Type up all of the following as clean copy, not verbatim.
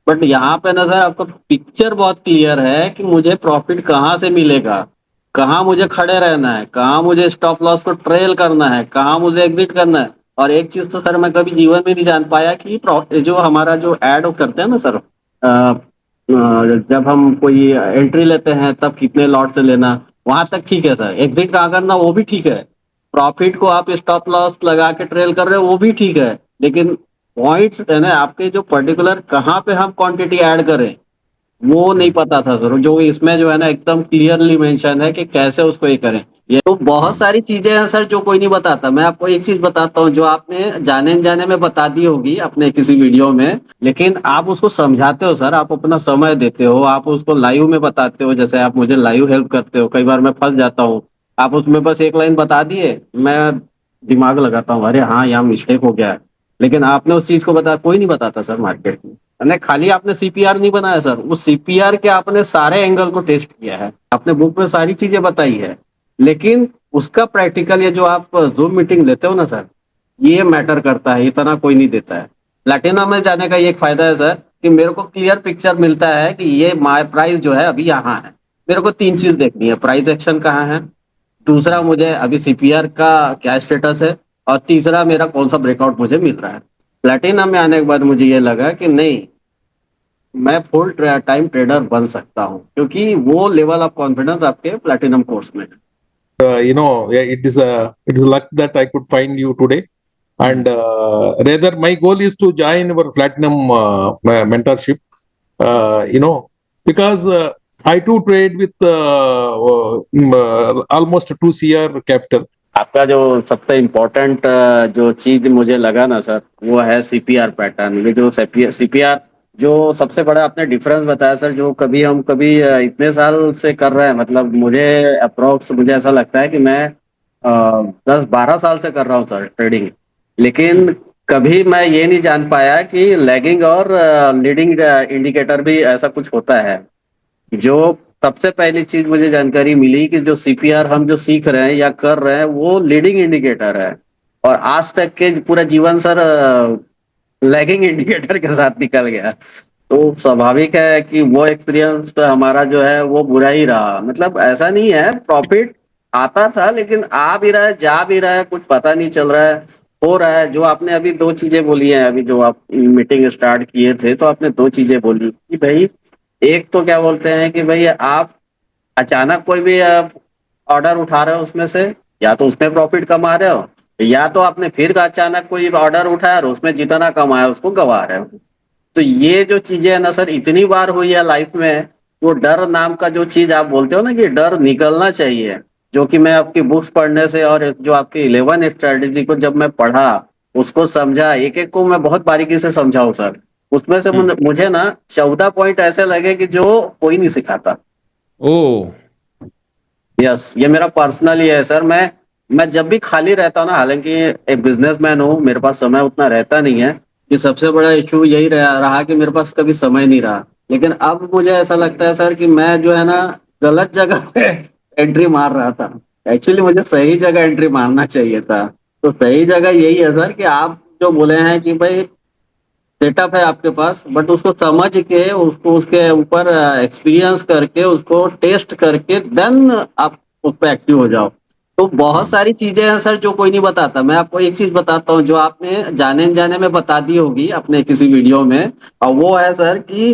But यहाँ पे ना सर आपका पिक्चर बहुत क्लियर है कि मुझे प्रॉफिट कहाँ से मिलेगा, कहाँ मुझे खड़े रहना है, कहाँ मुझे स्टॉप लॉस को ट्रेल करना है, कहाँ मुझे एग्जिट करना है। और एक चीज तो सर मैं कभी जीवन में नहीं जान पाया कि जो हमारा जो ऐड करते हैं ना सर, जब हम कोई एंट्री लेते हैं तब कितने लॉट से लेना, वहां तक ठीक है सर। एग्जिट कहाँ करना वो भी ठीक है। प्रॉफिट को आप स्टॉप लॉस लगा के ट्रेल कर रहे हो वो भी ठीक है। लेकिन पॉइंट्स है ना आपके, जो पर्टिकुलर कहाँ पे हम क्वांटिटी ऐड करें वो नहीं हम्म। पता था सर। जो इसमें जो है ना एकदम क्लियरली मेंशन है कि कैसे उसको ये करें। ये तो बहुत हम्म। सारी चीजें हैं सर जो कोई नहीं बताता। मैं आपको एक चीज बताता हूँ जो आपने जाने अनजाने में बता दी होगी अपने किसी वीडियो में, लेकिन आप उसको समझाते हो सर, आप अपना समय देते हो, आप उसको लाइव में बताते हो। जैसे आप मुझे लाइव हेल्प करते हो, कई बार मैं फंस जाता हूँ, आप उसमें बस एक लाइन बता दिए, मैं दिमाग लगाता हूँ अरे हाँ यहाँ मिस्टेक हो गया है। लेकिन आपने उस चीज को बता, कोई नहीं बताता सर मार्केट में। नहीं, खाली आपने सीपीआर नहीं बनाया सर, उस सीपीआर के आपने सारे एंगल को टेस्ट किया है, आपने बुक में सारी चीजें बताई है। लेकिन उसका प्रैक्टिकल ये जो आप जूम मीटिंग लेते हो ना सर, ये मैटर करता है, इतना कोई नहीं देता है। प्लेटिनम में जाने का ये एक फायदा है सर कि मेरे को क्लियर पिक्चर मिलता है कि ये माय प्राइस जो है अभी यहाँ है। मेरे को तीन चीज देखनी है, प्राइस एक्शन कहाँ है, दूसरा हम्म। मुझे अभी सीपीआर का क्या स्टेटस है, और तीसरा मेरा कौन सा ब्रेकआउट मुझे मिल रहा है। प्लेटिनम में आने के बाद मुझे ये लगा कि नहीं, मैं फुल टाइम ट्रेडर बन सकता हूँ, क्योंकि वो लेवल ऑफ कॉन्फिडेंस आपके प्लेटिनम कोर्स में है। Yeah, it is a luck that I could find you today. And rather, my goal is to join your platinum mentorship. Because I too trade with almost 2 CR capital. आपका जो सबसे important जो चीज मुझे लगा ना सर, वो है सीपीआर पैटर्न। ये जो सीपीआर जो सबसे बड़ा आपने डिफरेंस बताया सर, जो कभी हम कभी इतने साल से कर रहे हैं, मतलब मुझे अप्रोक्स मुझे ऐसा लगता है कि मैं 10-12 साल से कर रहा हूँ सर ट्रेडिंग। लेकिन कभी मैं ये नहीं जान पाया कि लैगिंग और लीडिंग इंडिकेटर भी ऐसा कुछ होता है। जो सबसे पहली चीज मुझे जानकारी मिली कि जो सीपीआर हम जो सीख रहे हैं या कर रहे हैं वो लीडिंग इंडिकेटर है। और आज तक के पूरा जीवन सर लैगिंग इंडिकेटर के साथ निकल गया। तो स्वाभाविक है कि वो एक्सपीरियंस हमारा जो है वो बुरा ही रहा। मतलब ऐसा नहीं है, प्रॉफिट आता था लेकिन आ भी रहा है जा भी रहा है, कुछ पता नहीं चल रहा है। हो रहा है जो आपने अभी दो चीजें बोली हैं, अभी जो आप मीटिंग स्टार्ट किए थे तो आपने दो चीजें बोली कि भाई, एक तो क्या बोलते हैं कि भाई आप अचानक कोई भी ऑर्डर उठा रहे हो उसमें से, या तो उसमें प्रॉफिट कमा रहे हो, या तो आपने फिर अचानक कोई ऑर्डर उठाया और उसमें जितना कमाया उसको गवा रहे हो। तो ये जो चीजें है ना सर, इतनी बार हुई है लाइफ में। वो डर नाम का जो चीज आप बोलते हो ना कि डर निकलना चाहिए, जो कि मैं आपकी बुक्स पढ़ने से और जो आपकी 11 स्ट्रेटेजी को जब मैं पढ़ा, उसको समझा, एक एक को मैं बहुत बारीकी से समझाऊं सर, उसमें से Hmm. मुझे ना 14 पॉइंट ऐसे लगे कि जो कोई नहीं सिखाता। Oh. यस, ये मेरा पर्सनली है सर। मैं जब भी खाली रहता हूँ ना, हालांकि एक बिजनेसमैन हूँ, मेरे पास समय उतना रहता नहीं है, कि सबसे बड़ा इशू यही रहा कि मेरे पास कभी समय नहीं रहा। लेकिन अब मुझे ऐसा लगता है सर कि मैं जो है ना गलत जगह पे एंट्री मार रहा था। एक्चुअली मुझे सही जगह एंट्री मारना चाहिए था। तो सही जगह यही है सर कि आप जो बोले हैं कि भाई सेटअप है आपके पास, बट उसको समझ के उसको उसके ऊपर एक्सपीरियंस करके उसको टेस्ट करके देन आप उस पर एक्टिव हो जाओ। तो बहुत Hmm. सारी चीजें हैं सर जो कोई नहीं बताता। मैं आपको एक चीज बताता हूँ जो आपने जाने अनजाने में बता दी होगी अपने किसी वीडियो में, और वो है सर कि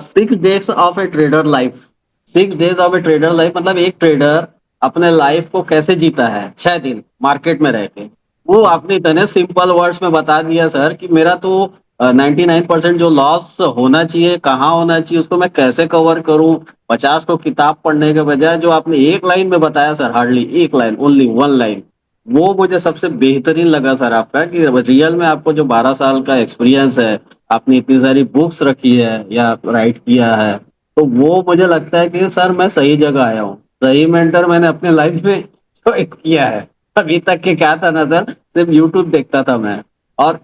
6 days of A trader life. 6 days of A trader life मतलब एक ट्रेडर अपने लाइफ को कैसे जीता है 6 दिन मार्केट में रह के। वो आपने इतने सिंपल वर्ड्स में बता दिया सर कि मेरा तो 99% जो लॉस होना चाहिए कहाँ होना चाहिए उसको मैं कैसे कवर करूं। 50 को किताब पढ़ने के बजाय जो आपने एक लाइन में बताया सर, हार्डली एक लाइन, ओनली वन लाइन, वो मुझे सबसे बेहतरीन लगा सर आपका। कि रियल में आपको जो 12 साल का एक्सपीरियंस है, आपने इतनी सारी बुक्स रखी है या राइट किया है, तो वो मुझे लगता है कि सर मैं सही जगह आया हूँ। सही मेंटर मैंने अपने लाइफ में चॉइस किया है। अभी तक के क्या था ना सर, सिर्फ यूट्यूब देखता था मैं, और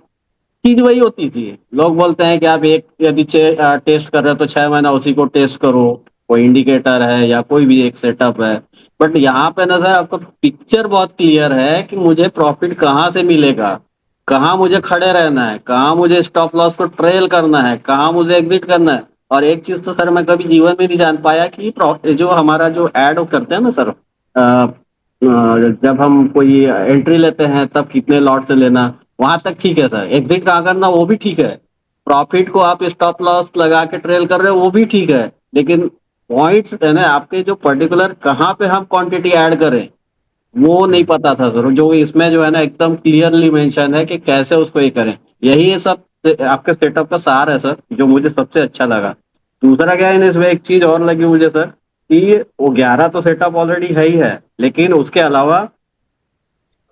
चीज वही होती थी। लोग बोलते हैं कि आप एक यदि टेस्ट कर रहे हो तो 6 महीना उसी को टेस्ट करो, कोई इंडिकेटर है या कोई भी एक सेटअप है। बट यहाँ पे ना सर आपका पिक्चर बहुत क्लियर है कि मुझे प्रॉफिट कहाँ से मिलेगा, कहाँ मुझे खड़े रहना है, कहाँ मुझे स्टॉप लॉस को ट्रेल करना है, कहाँ मुझे एग्जिट करना है। और एक चीज तो सर मैं कभी जीवन में नहीं जान पाया कि जो हमारा जो ऐड करते हैं ना सर, जब हम कोई एंट्री लेते हैं तब कितने लॉट से लेना, वहां तक ठीक है सर। एग्जिट कहाँ करना वो भी ठीक है। प्रॉफिट को आप स्टॉप लॉस लगा के ट्रेल कर रहे हो वो भी ठीक है। लेकिन पॉइंट्स है ना आपके, जो पर्टिकुलर कहाँ पे हम क्वांटिटी ऐड करें, वो नहीं हम्म, पता था सर। जो इसमें जो है ना एकदम क्लियरली मेंशन है कि कैसे उसको ये करें। यही ये सब आपके सेटअप का सार है सर, जो मुझे सबसे अच्छा लगा। दूसरा क्या है ना, इसमें एक चीज और लगी मुझे सर, कि वो 11 तो सेटअप ऑलरेडी है ही है, लेकिन उसके अलावा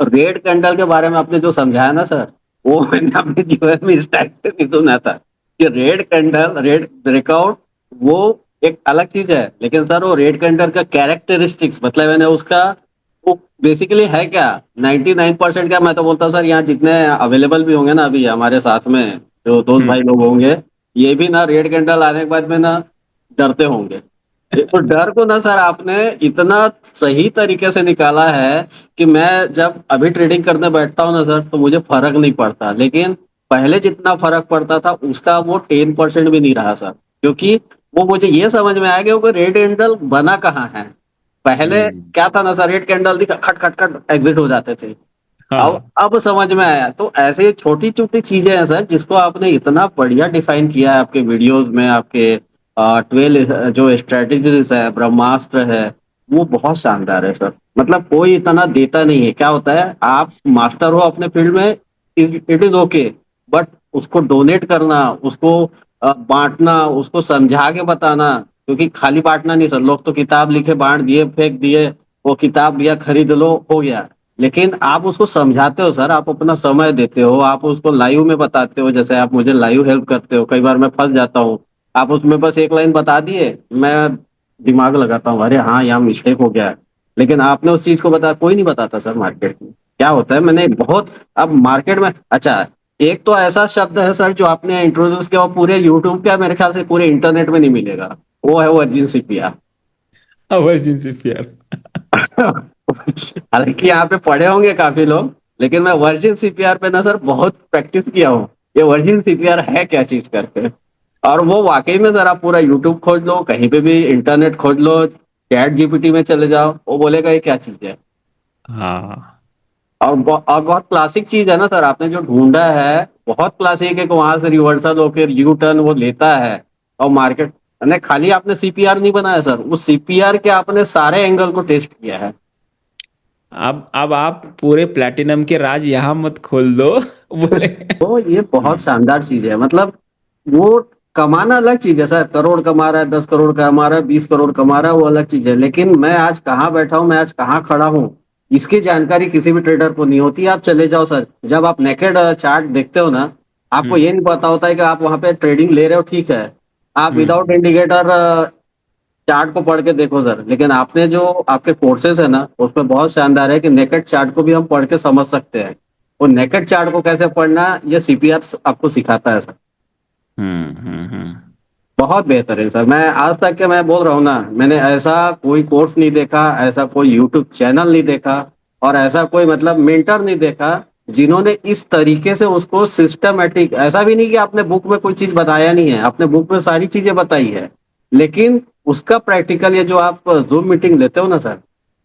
रेड कैंडल के बारे में आपने जो समझाया ना सर, वो मैंने अपने जीवन में इस टाइप से नहीं सुना था कि रेड कैंडल, रेड ब्रेकआउट, वो एक अलग चीज है। लेकिन सर वो रेड कैंडल का कैरेक्टरिस्टिक्स मतलब मैंने उसका, वो बेसिकली है क्या, 99% क्या मैं तो बोलता हूँ सर, यहाँ जितने अवेलेबल भी होंगे ना अभी हमारे साथ में जो दोस्त हम्म, भाई लोग होंगे, ये भी ना रेड कैंडल आने के बाद में ना डरते होंगे। देखो डर को ना सर आपने इतना सही तरीके से निकाला है कि मैं जब अभी ट्रेडिंग करने बैठता हूँ ना सर, तो मुझे फर्क नहीं पड़ता। लेकिन पहले जितना फर्क पड़ता था उसका वो 10% भी नहीं रहा सर। क्योंकि वो मुझे ये समझ में आया कि वो रेड कैंडल बना कहाँ है। पहले हम्म, क्या था ना सर, रेड कैंडल दिखा खट खट खट एग्जिट हो जाते थे। हाँ, अब समझ में आया। तो ऐसे छोटी छोटी चीजें हैं सर, जिसको आपने इतना बढ़िया डिफाइन किया है आपके वीडियोस में। आपके 12 जो स्ट्रेटेजीज है, ब्रह्मास्त्र है, वो बहुत शानदार है सर। मतलब कोई इतना देता नहीं है। क्या होता है, आप मास्टर हो अपने फील्ड में, इट इज ओके, बट उसको डोनेट करना, उसको बांटना, उसको समझा के बताना। क्योंकि खाली बांटना नहीं सर, लोग तो किताब लिखे बांट दिए फेंक दिए, वो किताब भैया खरीद लो हो गया। लेकिन आप उसको समझाते हो सर, आप अपना समय देते हो, आप उसको लाइव में बताते हो। जैसे आप मुझे लाइव हेल्प करते हो, कई बार मैं फंस जाता हूँ, आप उसमें बस एक लाइन बता दिए, मैं दिमाग लगाता हूँ, अरे हाँ यहाँ मिस्टेक हो गया है। लेकिन आपने उस चीज को बता, कोई नहीं बताता सर मार्केट में। क्या होता है, मैंने बहुत, अब मार्केट में अच्छा, एक तो ऐसा शब्द है सर जो आपने इंट्रोड्यूस किया, वो पूरे यूट्यूब का मेरे ख्याल से पूरे इंटरनेट में नहीं मिलेगा, वो है वर्जिन सीपीआर। Emergency fair. हालांकि यहाँ पे पढ़े होंगे काफी लोग, लेकिन मैं वर्जिन सीपीआर पे ना सर बहुत प्रैक्टिस किया हूँ। ये वर्जिन सीपीआर है क्या चीज करके। और वो वाकई में सर, आप पूरा यूट्यूब खोज लो, कहीं पे भी इंटरनेट खोज लो, चैट जीपीटी में चले जाओ, वो बोलेगा ये क्या चीज है। हाँ, और बहुत क्लासिक चीज है ना सर, आपने जो ढूंढा है बहुत क्लासिक है, कि वहां से रिवर्सल होकर यू टर्न वो लेता है। और मार्केट ने खाली आपने सीपीआर नहीं बनाया सर, उस सीपीआर के आपने सारे एंगल को टेस्ट किया है। अब आप पूरे प्लेटिनम के राज यहाँ मत खोल दो। बोले। तो ये बहुत हम्म, शानदार चीज है। मतलब वो कमाना अलग चीज है सर, करोड़ कमा रहा है, 10 करोड़ कमा रहा है, 20 करोड़ कमा रहा है, वो अलग चीज है। लेकिन मैं आज कहाँ बैठा हूँ, मैं आज कहाँ खड़ा हूँ, इसकी जानकारी किसी भी ट्रेडर को नहीं होती। आप चले जाओ सर, जब आप नेकेड चार्ट देखते हो ना, आपको हम्म, ये नहीं पता होता है कि आप वहां पे ट्रेडिंग ले रहे हो, ठीक है। आप विदाउट हम्म, इंडिकेटर चार्ट को पढ़ के देखो सर। लेकिन आपने जो आपके कोर्सेज है ना, उसमें बहुत शानदार है कि नेकेड चार्ट को भी हम पढ़ के समझ सकते हैं। वो नेकेड चार्ट को कैसे पढ़ना, ये सीपीआर आपको सिखाता है सर। हम्म, हम्म, बहुत बेहतर है सर। मैं आज तक के मैं बोल रहा हूँ ना, मैंने ऐसा कोई कोर्स नहीं देखा, ऐसा कोई यूट्यूब चैनल नहीं देखा, और ऐसा कोई मतलब मेंटर नहीं देखा, जिन्होंने इस तरीके से उसको सिस्टमेटिक, ऐसा भी नहीं कि आपने बुक में कोई चीज बताया नहीं है, आपने बुक में सारी चीजें बताई है, लेकिन उसका प्रैक्टिकल, ये जो आप जूम मीटिंग लेते हो ना सर,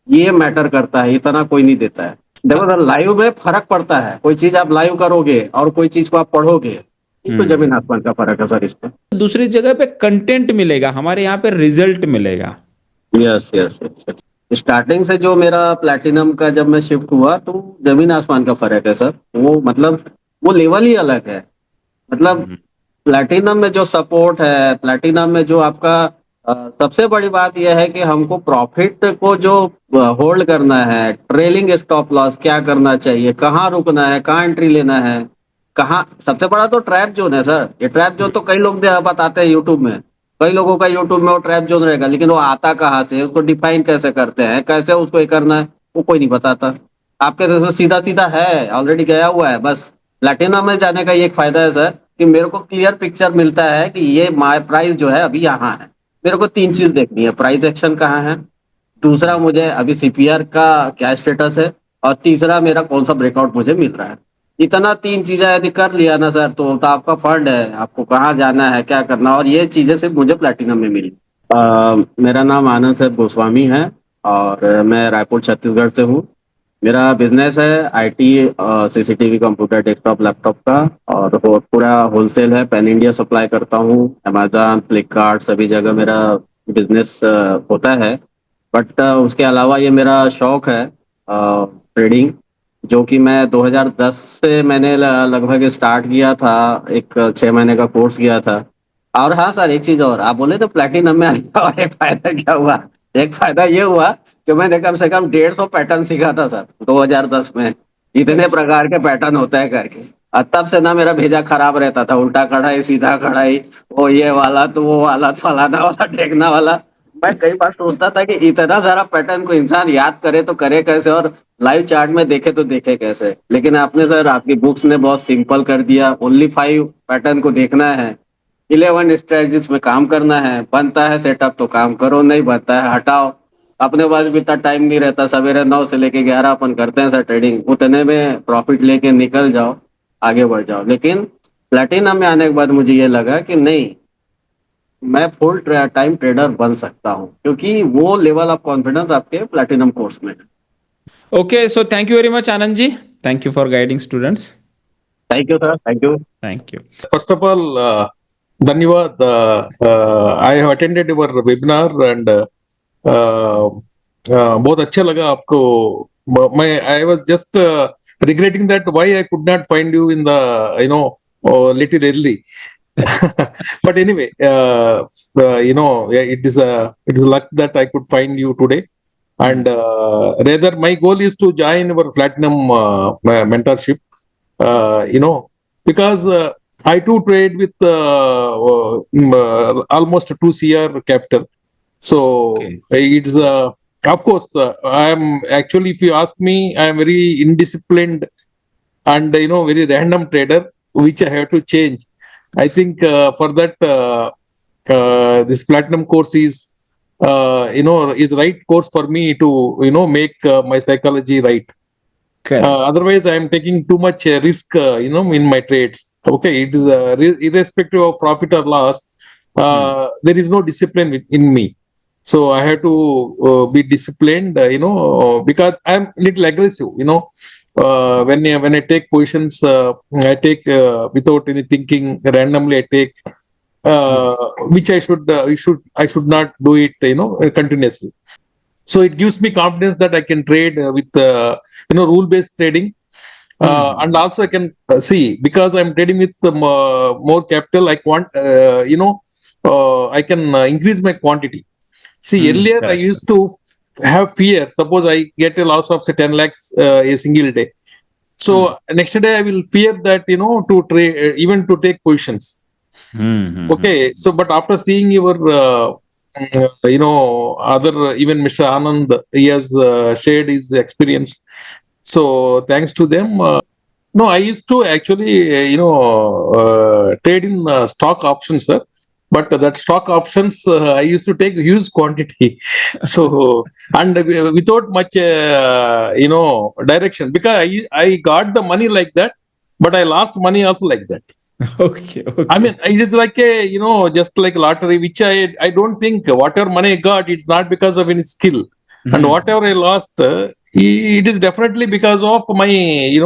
ये मैटर करता है, इतना कोई नहीं देता है। देखो सर, लाइव में फर्क पड़ता है, कोई चीज आप लाइव करोगे और कोई चीज को आप पढ़ोगे, ये तो जमीन हम्म। आसमान का फर्क है सर इसमें। दूसरी जगह पे कंटेंट मिलेगा, हमारे यहाँ पे रिजल्ट मिलेगा। Yes yes yes. स्टार्टिंग से जो मेरा प्लैटिनम का जब मैं शिफ्ट हुआ, तो जमीन आसमान का फर्क है सर। वो मतलब वो लेवल ही अलग है। मतलब हम्म, प्लैटिनम में जो सपोर्ट है, प्लैटिनम में जो आपका सबसे बड़ी बात यह है कि हमको प्रॉफिट को जो होल्ड करना है, ट्रेलिंग स्टॉप लॉस क्या करना चाहिए, कहाँ रुकना है, कहाँ एंट्री लेना है, कहाँ, सबसे बड़ा तो ट्रैप जोन है सर। ये ट्रैप जोन तो कई लोग बताते हैं यूट्यूब में, कई लोगों का यूट्यूब में वो ट्रैप जोन रहेगा, लेकिन वो आता कहाँ से, उसको डिफाइन कैसे करते हैं, कैसे उसको ये करना है, वो कोई नहीं बताता। आपके देश में सीधा सीधा है, ऑलरेडी गया हुआ है बस। प्लेटिनम में जाने का ये एक फायदा है सर, कि मेरे को क्लियर पिक्चर मिलता है कि ये माय प्राइस जो है अभी यहाँ है। मेरे को तीन चीज देखनी है, प्राइस एक्शन कहाँ है, दूसरा हम्म, मुझे अभी सीपीआर का क्या स्टेटस है, और तीसरा मेरा कौन सा ब्रेकआउट मुझे मिल रहा है। इतना 3 चीज़ें यदि कर लिया ना सर, तो आपका फंड है, आपको कहाँ जाना है, क्या करना है, और ये चीज़ें सिर्फ़ मुझे प्लैटिनम में मिली। मेरा नाम आनंद सर गोस्वामी है और मैं रायपुर छत्तीसगढ़ से हूँ। मेरा बिज़नेस है IT CCTV, computer, desktop, laptop का, और वो पूरा होलसेल है, पैन इंडिया सप्लाई करता हूँ। अमेज़न, फ्लिपकार्ट सभी जगह मेरा बिज़नेस होता है। बट उसके अलावा ये मेरा शौक है ट्रेडिंग, जो कि मैं 2010 से मैंने लगभग स्टार्ट किया था। एक 6 महीने का कोर्स किया था। और हाँ सर, एक चीज और, आप बोले तो प्लेटिनम में आने का और एक फायदा क्या हुआ। एक फायदा ये हुआ कि मैंने कम से कम 150 पैटर्न सीखा था सर 2010 में। इतने अच्छा। प्रकार के पैटर्न होते हैं करके। और तब से ना मेरा भेजा खराब रहता था, उल्टा कढ़ाई, सीधा कढ़ाई, वो ये वाला तो वो वाला, फलाना वाला, ढेकना वाला। मैं कई बार सोचता था कि इतना सारा पैटर्न को इंसान याद करे तो करे कैसे, और लाइव चार्ट में देखे तो देखे कैसे। लेकिन आपने सर, आपकी बुक्स ने बहुत सिंपल कर दिया। ओनली 5 पैटर्न को देखना है, 11 स्ट्रेटजीज में काम करना है। बनता है सेटअप तो काम करो, नहीं बनता है हटाओ। अपने पास भी इतना टाइम नहीं रहता, सवेरे 9 से लेके 11 अपन करते हैं सर ट्रेडिंग, उतने में प्रॉफिट लेके निकल जाओ, आगे बढ़ जाओ। लेकिन प्लेटिनम में आने के बाद मुझे ये लगा कि नहीं, मैं फुल टाइम ट्रेडर बन सकता हूँ, क्योंकि वो लेवल ऑफ कॉन्फिडेंस आपके प्लेटिनम कोर्स में है। Okay, so thank you very much, Anand ji. Thank you for guiding students. Thank you sir, thank you. Thank you. First of all, धन्यवाद. I have attended your webinar and uh, बहुत अच्छा लगा आपको. मैं I was just regretting that why I could not find you in the little early. But anyway, yeah, it is luck that I could find you today. And rather, my goal is to join your platinum mentorship. Because I too trade with almost 2 CR capital. So Okay. it's of course I am actually, if you ask me, I am very indisciplined and very random trader, which I have to change. I think for that this platinum course is right course for me to make my psychology right. Correct. Otherwise, I am taking too much risk, in my trades. Okay, it is irrespective of profit or loss. There is no discipline in me, so I have to be disciplined. Because I am little aggressive. When I take positions, I take without any thinking. Randomly, I take which I should not do it. Continuously. So it gives me confidence that I can trade with rule based trading. And also I can see, because I'm trading with more capital, I can increase my quantity. See, earlier I Correct. used to have fear. Suppose I get a loss of say 10 lakhs a single day. So next day I will fear that, to trade, even to take positions. Okay, so but after seeing your other, even Mr. Anand, he has shared his experience. So thanks to them. No, I used to actually trade in stock options, sir. But that stock options, I used to take huge quantity. So, and without much direction, because I got the money like that, but I lost money also like that. Okay. Okay. I mean, it is like just like lottery, which I don't think whatever money I got, it's not because of any skill. And whatever I lost, it is definitely because of my,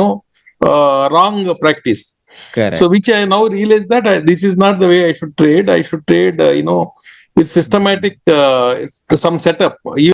wrong practice. Correct. So, which I now realize that this is not the way I should trade. I should trade, with systematic, some setup.